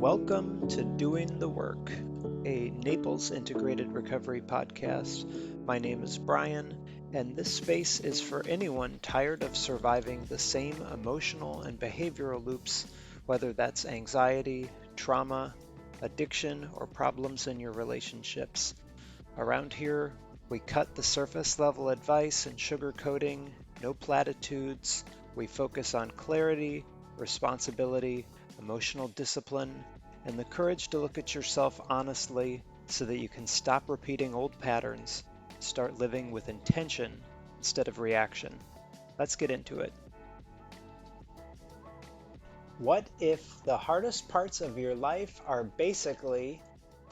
Welcome to Doing the Work, a Naples integrated recovery podcast. My name is Brian, and this space is for anyone tired of surviving the same emotional and behavioral loops, whether that's anxiety, trauma, addiction, or problems in your relationships. Around here, we cut the surface level advice and sugarcoating, no platitudes. We focus on clarity, responsibility, emotional discipline, and the courage to look at yourself honestly so that you can stop repeating old patterns, start living with intention instead of reaction. Let's get into it. What if the hardest parts of your life are basically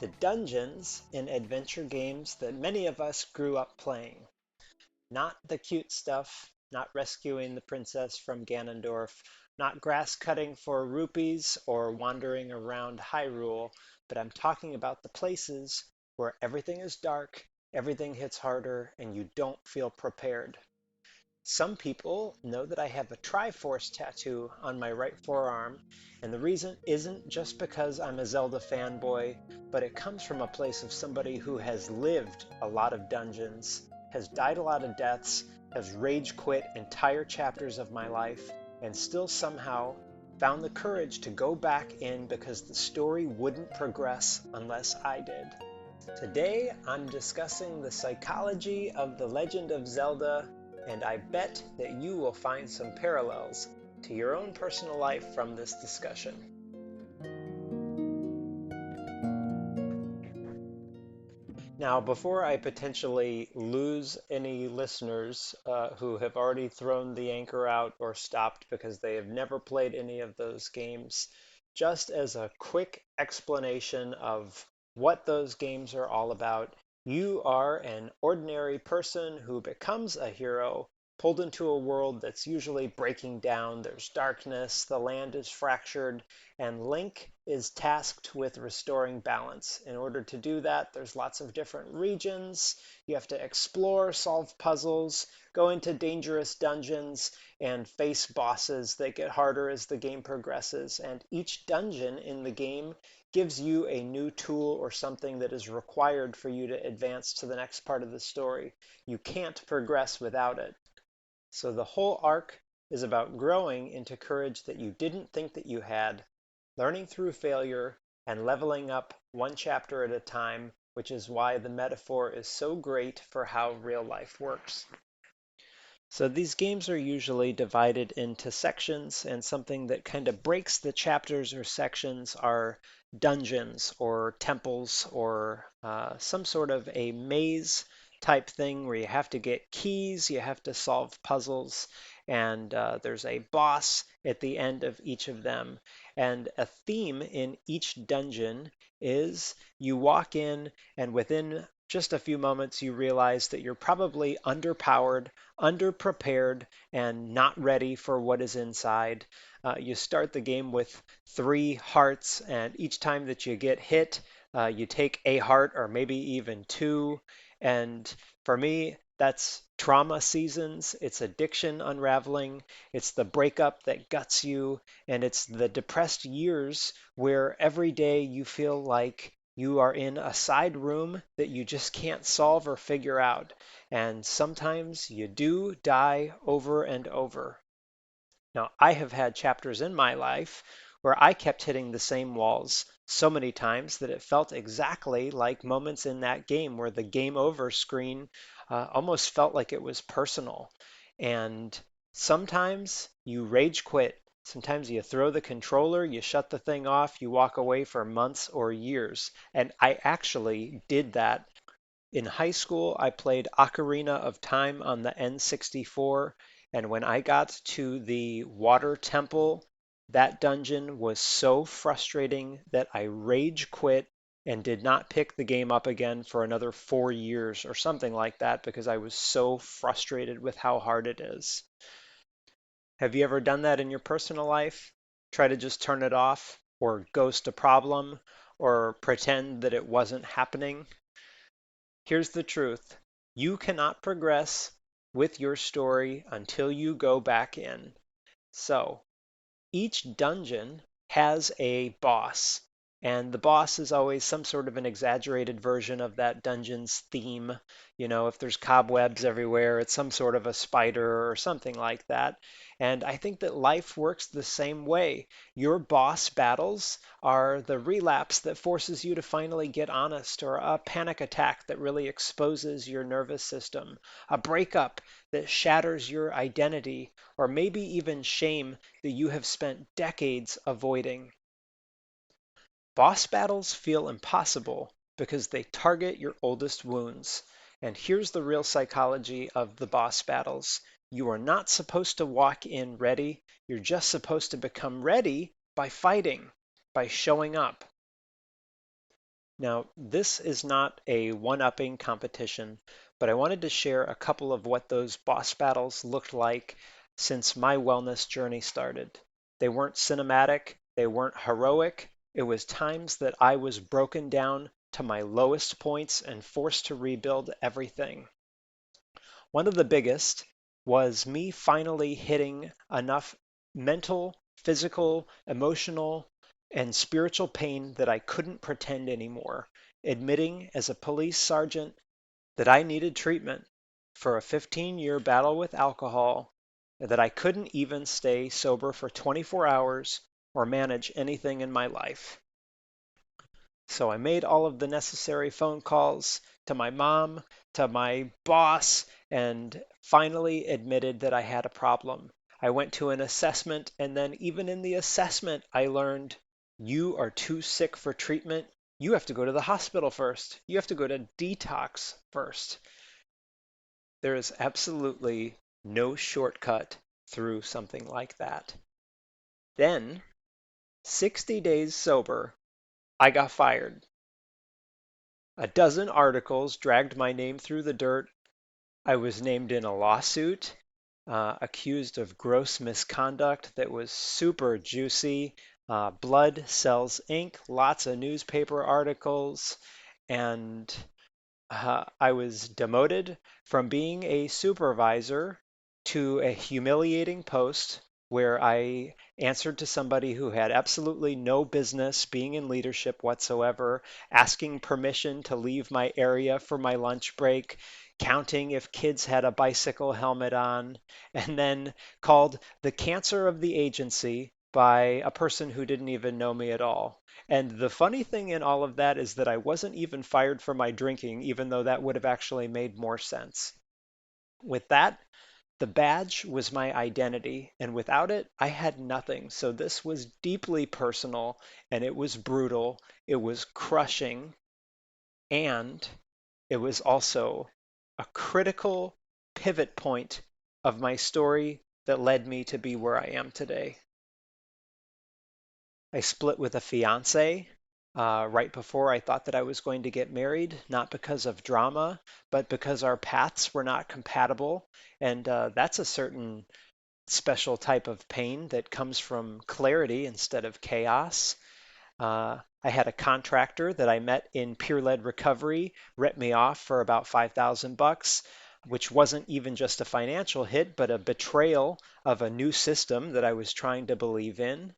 the dungeons in adventure games that many of us grew up playing? Not the cute stuff, not rescuing the princess from Ganondorf, not grass cutting for rupees or wandering around Hyrule, but I'm talking about the places where everything is dark, everything hits harder, and you don't feel prepared. Some people know that I have a Triforce tattoo on my right forearm, and the reason isn't just because I'm a Zelda fanboy, but it comes from a place of somebody who has lived a lot of dungeons, has died a lot of deaths, has rage quit entire chapters of my life, and still somehow found the courage to go back in because the story wouldn't progress unless I did. Today, I'm discussing the psychology of The Legend of Zelda, and I bet that you will find some parallels to your own personal life from this discussion. Now, before I potentially lose any listeners who have already thrown the anchor out or stopped because they have never played any of those games, just as a quick explanation of what those games are all about, you are an ordinary person who becomes a hero, pulled into a world that's usually breaking down. There's darkness, the land is fractured, and Link is tasked with restoring balance. In order to do that, there's lots of different regions. You have to explore, solve puzzles, go into dangerous dungeons, and face bosses that get harder as the game progresses. And each dungeon in the game gives you a new tool or something that is required for you to advance to the next part of the story. You can't progress without it. So the whole arc is about growing into courage that you didn't think that you had, learning through failure, and leveling up one chapter at a time, which is why the metaphor is so great for how real life works. So these games are usually divided into sections, and something that kind of breaks the chapters or sections are dungeons or temples or some sort of a maze type thing where you have to get keys, you have to solve puzzles, and there's a boss at the end of each of them. And a theme in each dungeon is you walk in, and within just a few moments, you realize that you're probably underpowered, underprepared, and not ready for what is inside. You start the game with 3 hearts, and each time that you get hit, you take a heart or maybe even 2. And for me, that's trauma seasons, it's addiction unraveling, it's the breakup that guts you, and it's the depressed years where every day you feel like you are in a side room that you just can't solve or figure out. And sometimes you do die over and over. Now, I have had chapters in my life where I kept hitting the same walls so many times that it felt exactly like moments in that game where the game over screen almost felt like it was personal. And sometimes you rage quit. Sometimes you throw the controller, you shut the thing off, you walk away for months or years. And I actually did that. In high school, I played Ocarina of Time on the N64, and when I got to the Water Temple, that dungeon was so frustrating that I rage quit and did not pick the game up again for another 4 years or something like that because I was so frustrated with how hard it is. Have you ever done that in your personal life? Try to just turn it off or ghost a problem or pretend that it wasn't happening? Here's the truth. You cannot progress with your story until you go back in. So each dungeon has a boss. And the boss is always some sort of an exaggerated version of that dungeon's theme. You know, if there's cobwebs everywhere, it's some sort of a spider or something like that. And I think that life works the same way. Your boss battles are the relapse that forces you to finally get honest, or a panic attack that really exposes your nervous system, a breakup that shatters your identity, or maybe even shame that you have spent decades avoiding. Boss battles feel impossible because they target your oldest wounds. And here's the real psychology of the boss battles. You are not supposed to walk in ready. You're just supposed to become ready by fighting, by showing up. Now, this is not a one-upping competition, but I wanted to share a couple of what those boss battles looked like since my wellness journey started. They weren't cinematic, they weren't heroic. It was times that I was broken down to my lowest points and forced to rebuild everything. One of the biggest was me finally hitting enough mental, physical, emotional, and spiritual pain that I couldn't pretend anymore, admitting as a police sergeant that I needed treatment for a 15-year battle with alcohol, that I couldn't even stay sober for 24 hours or manage anything in my life. So I made all of the necessary phone calls to my mom, to my boss, and finally admitted that I had a problem. I went to an assessment, and then even in the assessment, I learned you are too sick for treatment. You have to go to the hospital first. You have to go to detox first. There is absolutely no shortcut through something like that. Then, 60 days sober, I got fired. A dozen articles dragged my name through the dirt. I was named in a lawsuit, accused of gross misconduct that was super juicy. Blood sells ink, lots of newspaper articles, and I was demoted from being a supervisor to a humiliating post where I answered to somebody who had absolutely no business being in leadership whatsoever, asking permission to leave my area for my lunch break, counting if kids had a bicycle helmet on, and then called the cancer of the agency by a person who didn't even know me at all. And the funny thing in all of that is that I wasn't even fired for my drinking, even though that would have actually made more sense. With that, the badge was my identity, and without it, I had nothing. So this was deeply personal, and it was brutal, it was crushing, and it was also a critical pivot point of my story that led me to be where I am today. I split with a fiance right before I thought that I was going to get married, not because of drama, but because our paths were not compatible. And that's a certain special type of pain that comes from clarity instead of chaos. I had a contractor that I met in peer-led recovery rip me off for about 5,000 bucks, which wasn't even just a financial hit, but a betrayal of a new system that I was trying to believe in.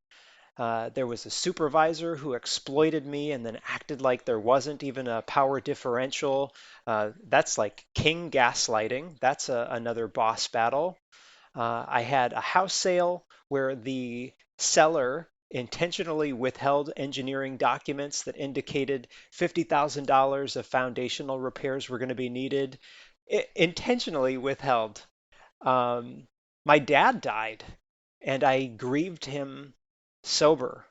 There was a supervisor who exploited me and then acted like there wasn't even a power differential. That's like king gaslighting. That's another boss battle. I had a house sale where the seller intentionally withheld engineering documents that indicated $50,000 of foundational repairs were going to be needed. Intentionally withheld. Um, my dad died, and I grieved him sober.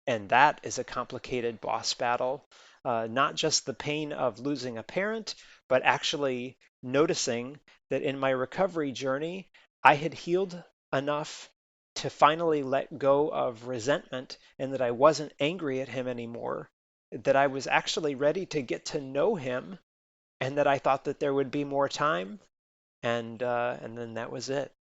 And that is a complicated boss battle. Not just the pain of losing a parent, but actually noticing that in my recovery journey, I had healed enough to finally let go of resentment and that I wasn't angry at him anymore, that I was actually ready to get to know him, and that I thought that there would be more time, and then that was it.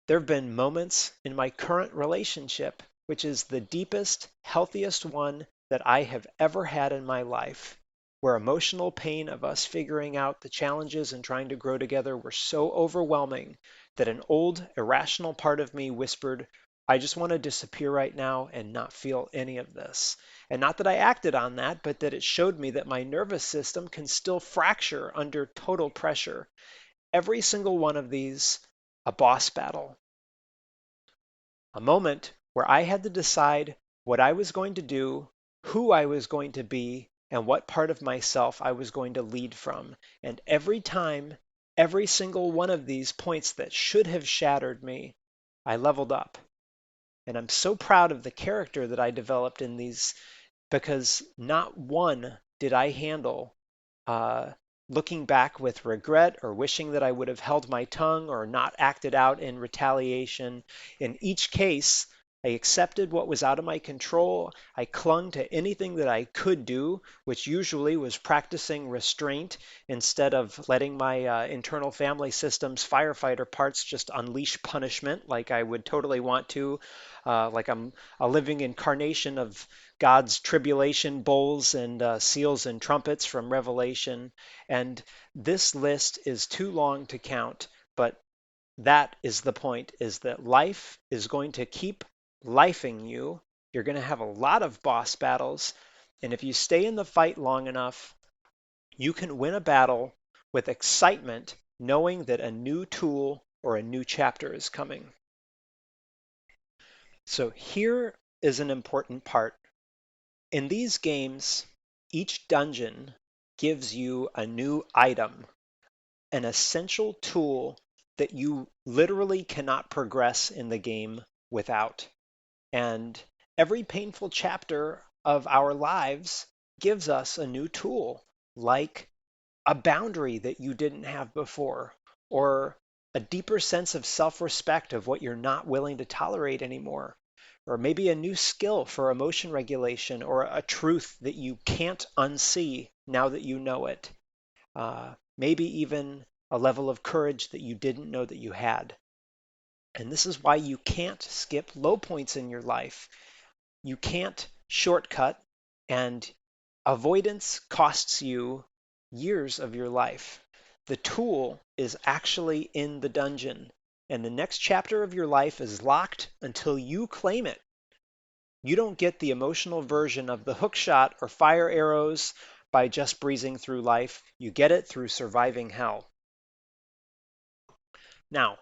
There have been moments in my current relationship, which is the deepest, healthiest one that I have ever had in my life, where emotional pain of us figuring out the challenges and trying to grow together were so overwhelming that an old, irrational part of me whispered, I just want to disappear right now and not feel any of this. And not that I acted on that, but that it showed me that my nervous system can still fracture under total pressure. Every single one of these, a boss battle, a moment where I had to decide what I was going to do, who I was going to be, and what part of myself I was going to lead from. And every time, every single one of these points that should have shattered me, I leveled up. And I'm so proud of the character that I developed in these because not one did I handle uh, looking back with regret or wishing that I would have held my tongue or not acted out in retaliation. In each case, I accepted what was out of my control. I clung to anything that I could do, which usually was practicing restraint instead of letting my internal family system's firefighter parts just unleash punishment like I would totally want to, like I'm a living incarnation of God's tribulation bowls and seals and trumpets from Revelation. And this list is too long to count, but that is the point, is that life is going to keep lifing you. You're going to have a lot of boss battles. And if you stay in the fight long enough, you can win a battle with excitement, knowing that a new tool or a new chapter is coming. So here is an important part. In these games, each dungeon gives you a new item, an essential tool that you literally cannot progress in the game without. And every painful chapter of our lives gives us a new tool, like a boundary that you didn't have before, or a deeper sense of self-respect of what you're not willing to tolerate anymore, or maybe a new skill for emotion regulation, or a truth that you can't unsee now that you know it. Maybe even a level of courage that you didn't know that you had. And this is why you can't skip low points in your life. You can't shortcut, and avoidance costs you years of your life. The tool is actually in the dungeon, and the next chapter of your life is locked until you claim it. You don't get the emotional version of the hook shot or fire arrows by just breezing through life. You get it through surviving hell. Now,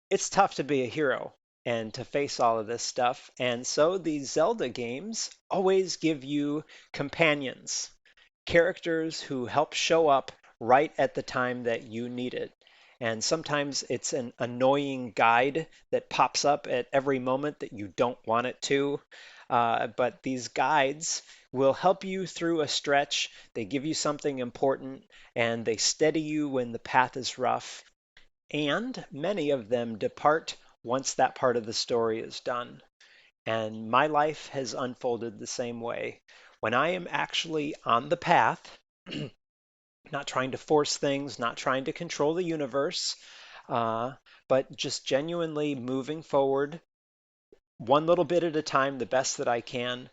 it's tough to be a hero and to face all of this stuff. And so these Zelda games always give you companions, characters who help show up right at the time that you need it. And sometimes it's an annoying guide that pops up at every moment that you don't want it to. But these guides will help you through a stretch. They give you something important and they steady you when the path is rough. And many of them depart once that part of the story is done. And my life has unfolded the same way. When I am actually on the path, not trying to force things, not trying to control the universe, uh, but just genuinely moving forward one little bit at a time, the best that I can,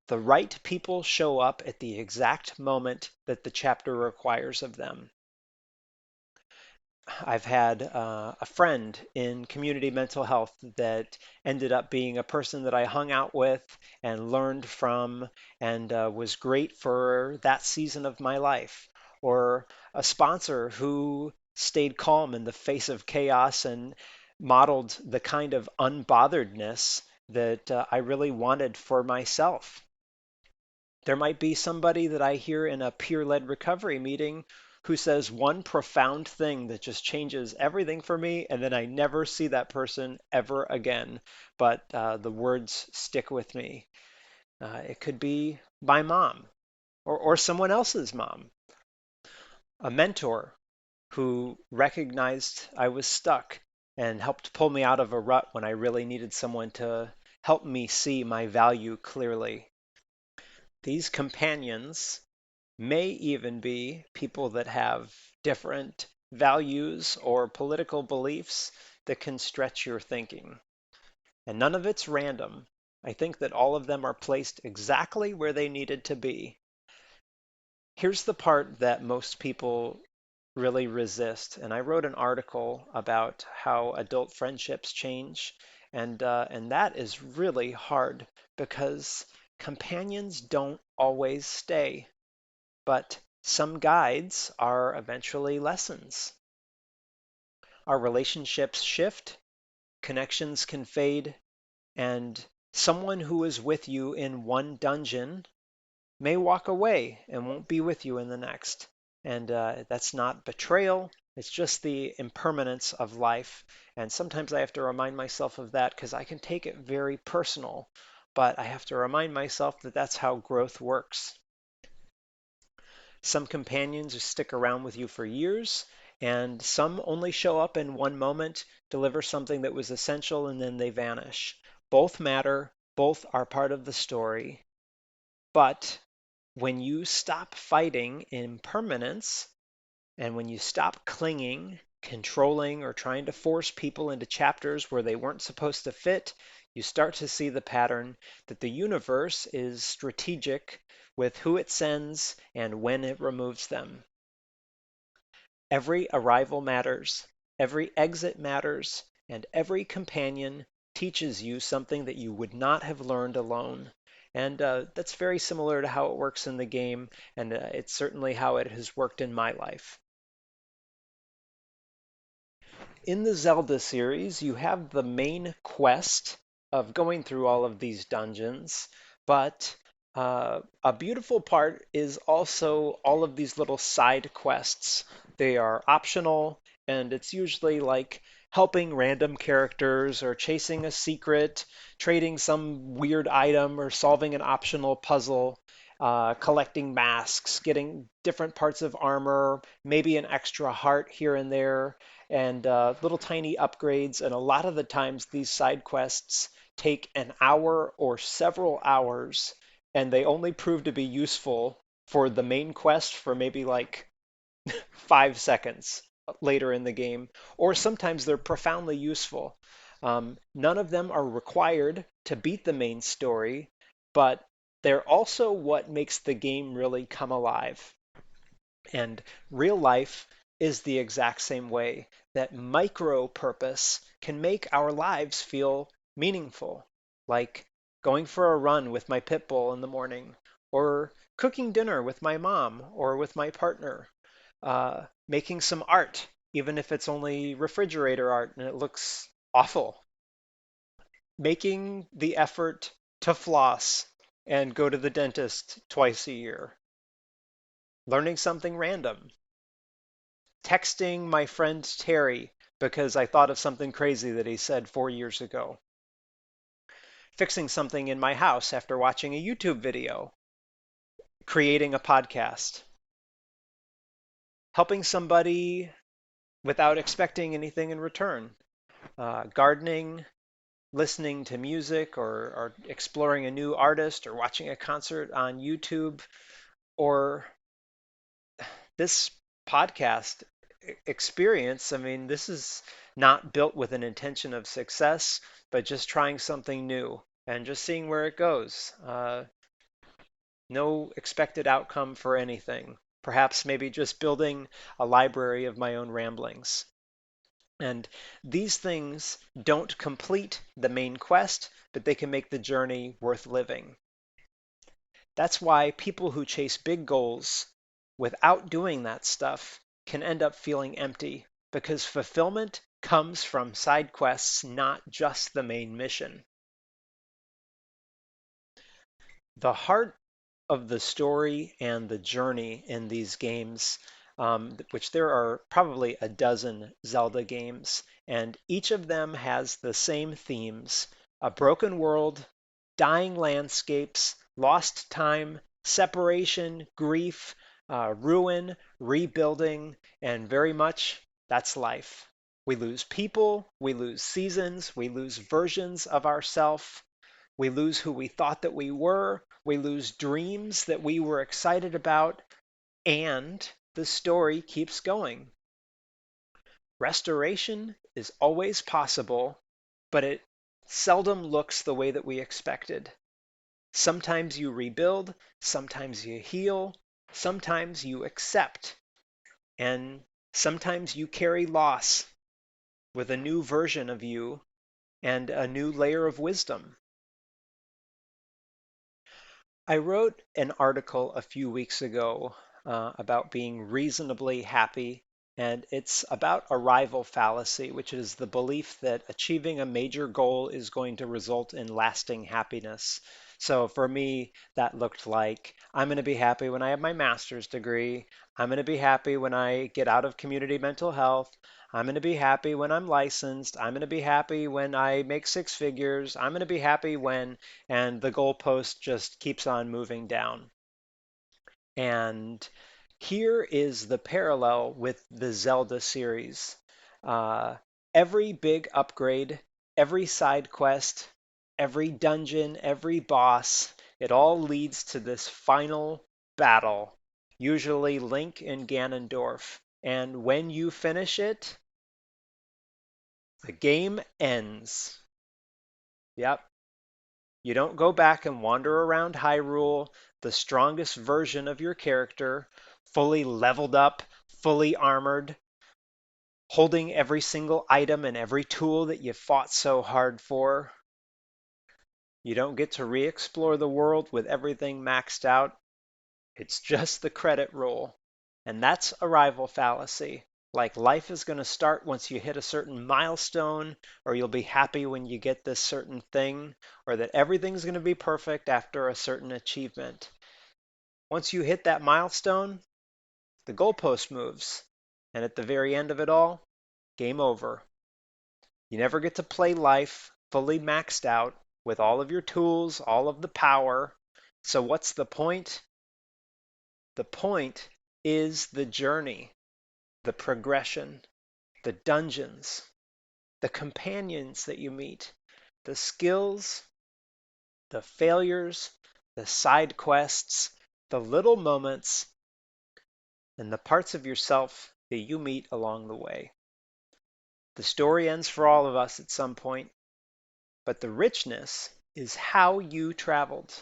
the right people show up at the exact moment that the chapter requires of them. I've had a friend in community mental health that ended up being a person that I hung out with and learned from and was great for that season of my life. Or a sponsor who stayed calm in the face of chaos and modeled the kind of unbotheredness that I really wanted for myself. There might be somebody that I hear in a peer-led recovery meeting who says one profound thing that just changes everything for me, and then I never see that person ever again. But the words stick with me. It could be my mom or someone else's mom, a mentor who recognized I was stuck and helped pull me out of a rut when I really needed someone to help me see my value clearly. These companions may even be people that have different values or political beliefs that can stretch your thinking. And none of it's random. I think that all of them are placed exactly where they needed to be. Here's the part that most people really resist. And I wrote an article about how adult friendships change. And that is really hard because companions don't always stay, but some guides are eventually lessons. Our relationships shift, connections can fade, and someone who is with you in one dungeon may walk away and won't be with you in the next. And that's not betrayal, it's just the impermanence of life. And sometimes I have to remind myself of that because I can take it very personal, but I have to remind myself that that's how growth works. Some companions stick around with you for years, and some only show up in one moment, deliver something that was essential, and then they vanish. Both matter, both are part of the story, but when you stop fighting impermanence and when you stop clinging, controlling, or trying to force people into chapters where they weren't supposed to fit, you start to see the pattern that the universe is strategic with who it sends and when it removes them. Every arrival matters, every exit matters, and every companion teaches you something that you would not have learned alone. And that's very similar to how it works in the game, and it's certainly how it has worked in my life. In the Zelda series, you have the main quest of going through all of these dungeons, but a beautiful part is also all of these little side quests. They are optional, and it's usually like helping random characters or chasing a secret, trading some weird item, or solving an optional puzzle. Collecting masks, getting different parts of armor, maybe an extra heart here and there, and little tiny upgrades. And a lot of the times, these side quests take an hour or several hours, and they only prove to be useful for the main quest for maybe like 5 seconds later in the game, or sometimes they're profoundly useful. None of them are required to beat the main story, but they're also what makes the game really come alive. And real life is the exact same way, that micro purpose can make our lives feel meaningful, like going for a run with my pit bull in the morning, or cooking dinner with my mom or with my partner, making some art, even if it's only refrigerator art and it looks awful, making the effort to floss and go to the dentist twice a year, learning something random, texting my friend Terry because I thought of something crazy that he said 4 years ago, fixing something in my house after watching a YouTube video, creating a podcast, helping somebody without expecting anything in return, gardening, listening to music, or exploring a new artist, or watching a concert on YouTube, or this podcast experience. I mean, this is not built with an intention of success, but just trying something new and just seeing where it goes. No expected outcome for anything. Perhaps maybe just building a library of my own ramblings. And these things don't complete the main quest, but they can make the journey worth living. That's why people who chase big goals without doing that stuff can end up feeling empty, because fulfillment comes from side quests, not just the main mission. The heart of the story and the journey in these games, which there are probably a dozen Zelda games, and each of them has the same themes: a broken world, dying landscapes, lost time, separation, grief, ruin, rebuilding, and very much that's life. We lose people, we lose seasons, we lose versions of ourselves. We lose who we thought that we were. We lose dreams that we were excited about. And the story keeps going. Restoration is always possible, but it seldom looks the way that we expected. Sometimes you rebuild, sometimes you heal, sometimes you accept, and sometimes you carry loss with a new version of you and a new layer of wisdom. I wrote an article a few weeks ago about being reasonably happy, and it's about arrival fallacy, which is the belief that achieving a major goal is going to result in lasting happiness. So for me, that looked like I'm going to be happy when I have my master's degree. I'm going to be happy when I get out of community mental health. I'm going to be happy when I'm licensed. I'm going to be happy when I make six figures. I'm going to be happy when, and the goalpost just keeps on moving down. And here is the parallel with the Zelda series. Uh, every big upgrade, every side quest, every dungeon, every boss, it all leads to this final battle, usually Link and Ganondorf. And when you finish it, the game ends. Yep. You don't go back and wander around Hyrule, the strongest version of your character, fully leveled up, fully armored, holding every single item and every tool that you fought so hard for. You don't get to re-explore the world with everything maxed out. It's just the credit roll. And that's arrival fallacy. Like life is going to start once you hit a certain milestone, or you'll be happy when you get this certain thing, or that everything's going to be perfect after a certain achievement. Once you hit that milestone, the goalpost moves. And at the very end of it all, game over. You never get to play life fully maxed out with all of your tools, all of the power. So what's the point? The point is the journey, the progression, the dungeons, the companions that you meet, the skills, the failures, the side quests, the little moments, and the parts of yourself that you meet along the way. The story ends for all of us at some point, but the richness is how you traveled.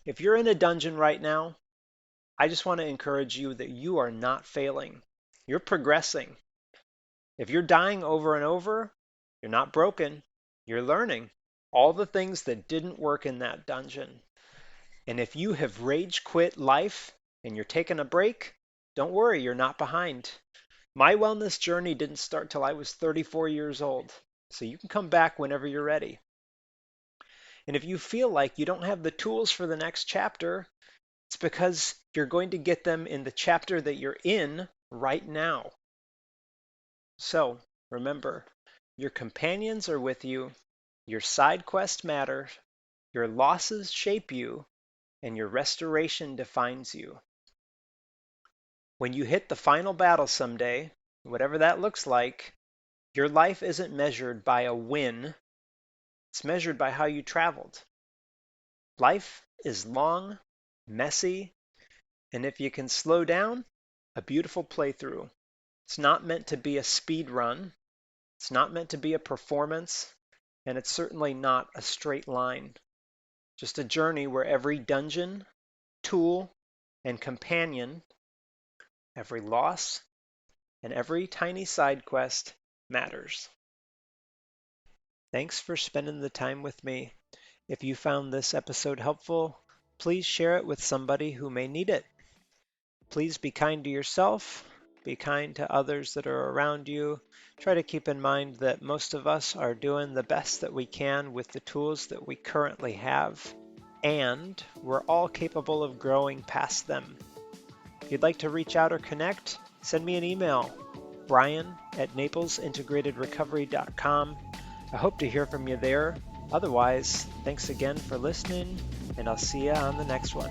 If you're in a dungeon right now, I just want to encourage you that you are not failing. You're progressing. If you're dying over and over, you're not broken. You're learning all the things that didn't work in that dungeon. And if you have rage quit life and you're taking a break, don't worry, you're not behind. My wellness journey didn't start till I was 34 years old. So you can come back whenever you're ready. And if you feel like you don't have the tools for the next chapter, it's because you're going to get them in the chapter that you're in right now. So remember, your companions are with you, your side quest matter, your losses shape you, and your restoration defines you. When you hit the final battle someday, whatever that looks like, your life isn't measured by a win, it's measured by how you traveled. Life is long, messy, and if you can slow down, a beautiful playthrough. It's not meant to be a speed run. It's not meant to be a performance, and it's certainly not a straight line. Just a journey where every dungeon, tool, and companion, every loss, and every tiny side quest matters. Thanks for spending the time with me. If you found this episode helpful, please share it with somebody who may need it. Please be kind to yourself, be kind to others that are around you. Try to keep in mind that most of us are doing the best that we can with the tools that we currently have, and we're all capable of growing past them. If you'd like to reach out or connect, send me an email, brian@naplesintegratedrecovery.com. I hope to hear from you there. Otherwise, thanks again for listening, and I'll see you on the next one.